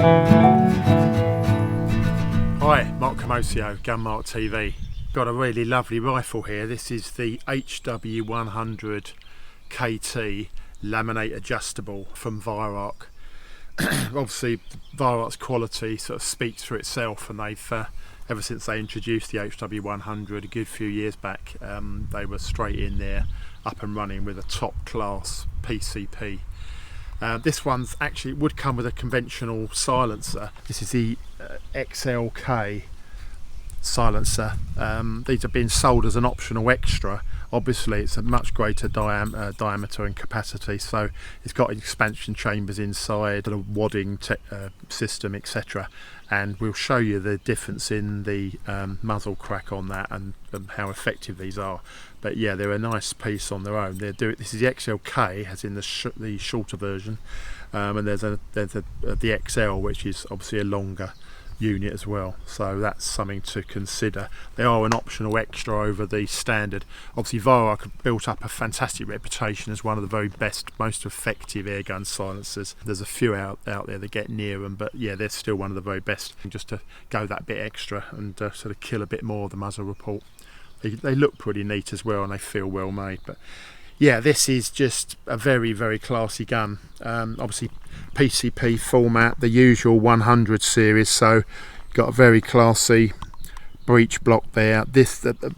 Hi, Mark Camoccio, Mart TV. Got a really lovely rifle here. This is the HW100 KT Laminate adjustable from Weihrauch. Obviously, Weihrauch's quality sort of speaks for itself, and they've ever since they introduced the HW100 a good few years back, they were straight in there, up and running with a top class PCP. This one's actually would come with a conventional silencer. This is the XLK silencer. These have been sold as an optional extra. Obviously it's a much greater diameter and capacity, so it's got expansion chambers inside, a wadding system, etc. And we'll show you the difference in the muzzle crack on that and how effective these are. But yeah, they're a nice piece on their own. This is the XLK, as in the shorter version, and there's the XL, which is obviously a longer unit as well, so that's something to consider. They are an optional extra over the standard. Obviously Weihrauch built up a fantastic reputation as one of the very best, most effective airgun silencers. There's a few out there that get near them, but yeah, they're still one of the very best, just to go that bit extra and sort of kill a bit more of the muzzle report. They look pretty neat as well, and they feel well made. But yeah, this is just a very, very classy gun. Obviously PCP format, the usual 100 series, so got a very classy breech block there.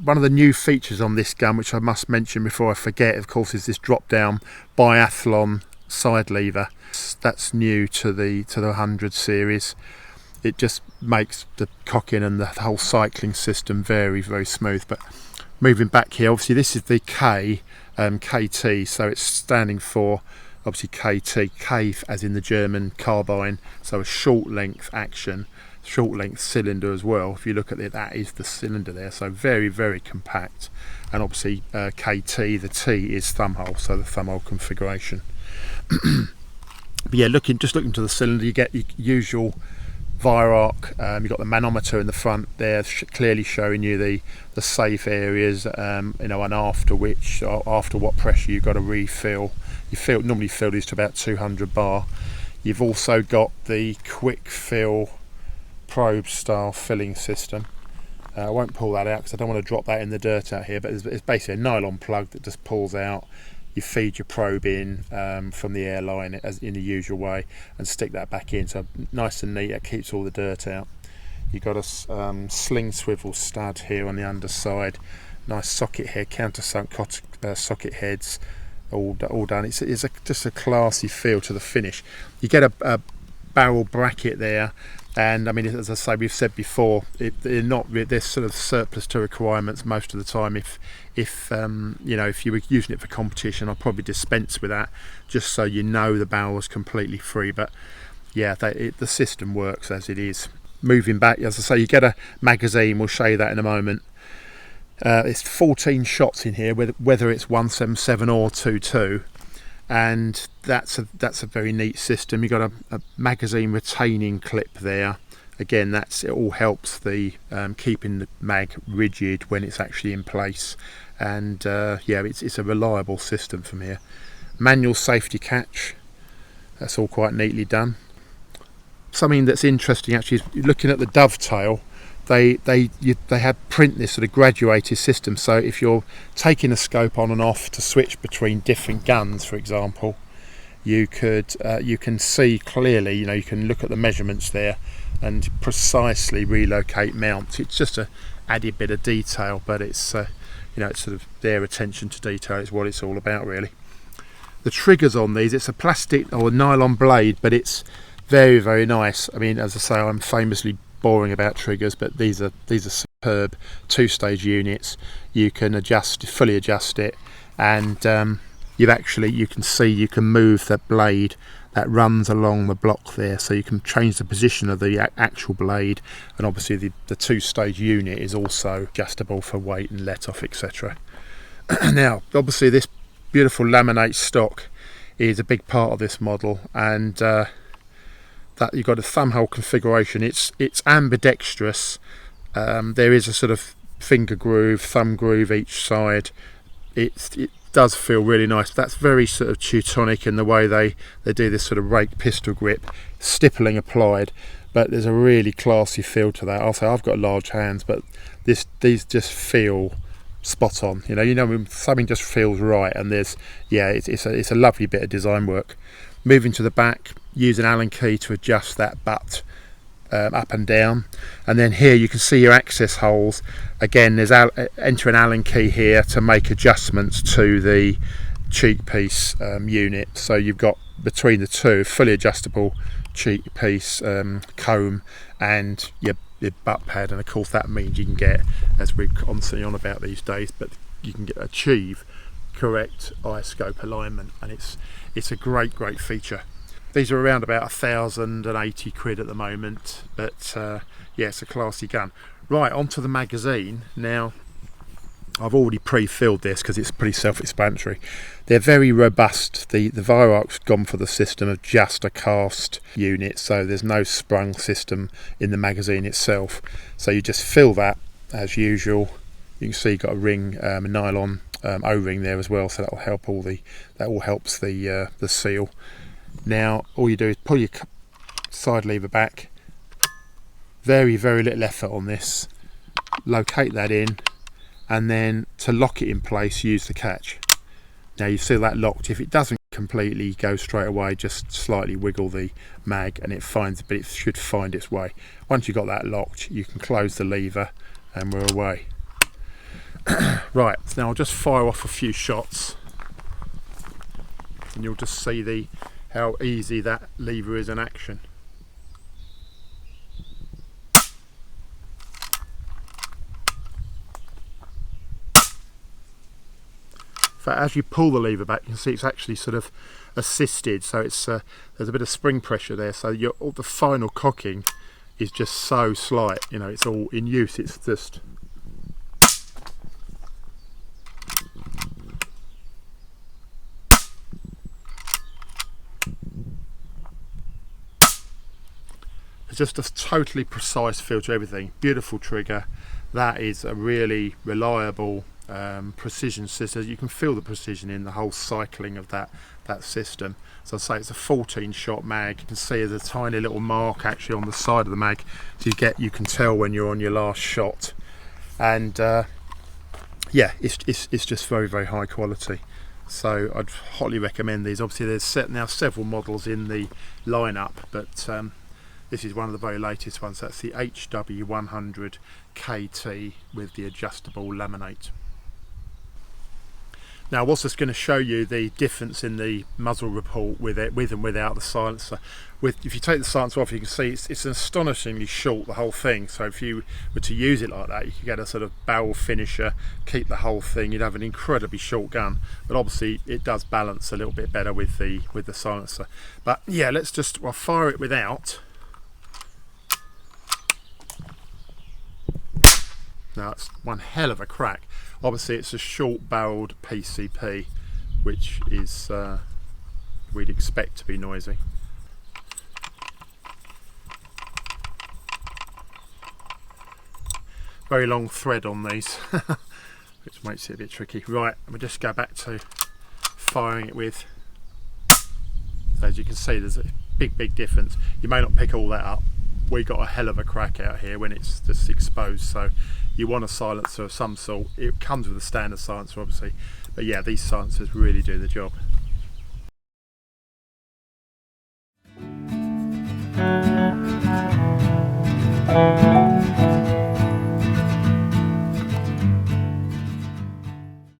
One of the new features on this gun, which I must mention before I forget, of course, is this drop down biathlon side lever. That's new to the 100 series. It just makes the cocking and the whole cycling system very, very smooth. But moving back here, obviously this is the KT, so it's standing for obviously K as in the German carbine, so a short length action, short length cylinder as well. If you look at it, that is the cylinder there, so very, very compact. And obviously KT, the T is thumb hole, so the thumb hole configuration. But yeah, just looking to the cylinder, you get your usual Weihrauch. You've got the manometer in the front there, clearly showing you the safe areas, and after what pressure you've got to refill. Normally fill these to about 200 bar. You've also got the quick fill probe style filling system. I won't pull that out because I don't want to drop that in the dirt out here, but it's basically a nylon plug that just pulls out. You feed your probe in from the airline as in the usual way, and stick that back in, so nice and neat. It keeps all the dirt out. You've got a sling swivel stud here on the underside, nice socket head, countersunk socket heads, all done. It's just a classy feel to the finish. You get a barrel bracket there, and I mean, as I say, we've said before, they're sort of surplus to requirements most of the time. If you were using it for competition, I'd probably dispense with that, just so you know the barrel is completely free. But yeah, the system works as it is. Moving back, as I say, you get a magazine. We'll show you that in a moment. It's 14 shots in here, whether it's 177 or 22, and that's a very neat system. You've got a magazine retaining clip there. Again, it all helps the keeping the mag rigid when it's actually in place. And yeah, it's a reliable system from here. Manual safety catch, that's all quite neatly done. Something that's interesting actually is looking at the dovetail. They had print this sort of graduated system, so if you're taking a scope on and off to switch between different guns, for example, you can see clearly, you can look at the measurements there and precisely relocate mounts. It's just a added bit of detail, but it's it's sort of their attention to detail is what it's all about, really. The triggers on these, it's a plastic or a nylon blade, but it's very, very nice. I mean, as I say, I'm famously boring about triggers, but these are superb two-stage units. You can fully adjust it, and you can move the blade that runs along the block there, so you can change the position of the actual blade. And obviously the two-stage unit is also adjustable for weight and let off, etc. Now obviously this beautiful laminate stock is a big part of this model, and that you've got a thumb hole configuration. It's ambidextrous. There is a sort of finger groove, thumb groove each side. does feel really nice. That's very sort of Teutonic in the way they do this sort of rake pistol grip, stippling applied, but there's a really classy feel to that. Also, I've got large hands, but these just feel spot on. You know when something just feels right, and there's, yeah, it's a lovely bit of design work. Moving to the back, use an Allen key to adjust that butt up and down, and then here you can see your access holes. Again, there's enter an Allen key here to make adjustments to the cheek piece unit. So you've got between the two fully adjustable cheek piece comb and your butt pad, and of course that means you can get, as we're constantly on about these days, but you can achieve correct eye scope alignment, and it's a great feature. These are around about 1,080 quid at the moment, but yeah, it's a classy gun. Right, onto the magazine. Now, I've already pre-filled this because it's pretty self-explanatory. They're very robust. The Weihrauch's gone for the system of just a cast unit, so there's no sprung system in the magazine itself. So you just fill that as usual. You can see you've got a ring, a nylon O-ring there as well, so that will help that all helps the seal. Now all you do is pull your side lever back, very little effort on this, locate that in, and then to lock it in place use the catch. Now you see that locked. If it doesn't completely go straight away, just slightly wiggle the mag and it should find its way. Once you've got that locked, you can close the lever and we're away. Right, now I'll just fire off a few shots and you'll just see how easy that lever is in action. In fact, as you pull the lever back, you can see it's actually sort of assisted, so it's there's a bit of spring pressure there, so the final cocking is just so slight. You know, it's all in use. It's just just a totally precise feel to everything. Beautiful trigger. That is a really reliable precision system. You can feel the precision in the whole cycling of that system. So I say it's a 14 shot mag. You can see there's a tiny little mark actually on the side of the mag, so you can tell when you're on your last shot. And yeah, it's just very high quality. So I'd hotly recommend these. Obviously there's now several models in the lineup, but this is one of the very latest ones. That's the HW100 KT with the adjustable laminate. Now I was just going to show you the difference in the muzzle report with and without the silencer. If you take the silencer off, you can see it's astonishingly short, the whole thing. So if you were to use it like that, you could get a sort of barrel finisher, keep the whole thing, you'd have an incredibly short gun. But obviously it does balance a little bit better with the silencer. But yeah, I'll fire it without. Now it's one hell of a crack. Obviously it's a short barreled PCP, which is we'd expect to be noisy. Very long thread on these, which makes it a bit tricky. Right, we'll just go back to firing it with. So as you can see, there's a big difference. You may not pick all that up. We got a hell of a crack out here when it's just exposed, so you want a silencer of some sort. It comes with a standard silencer obviously, but yeah, these silencers really do the job.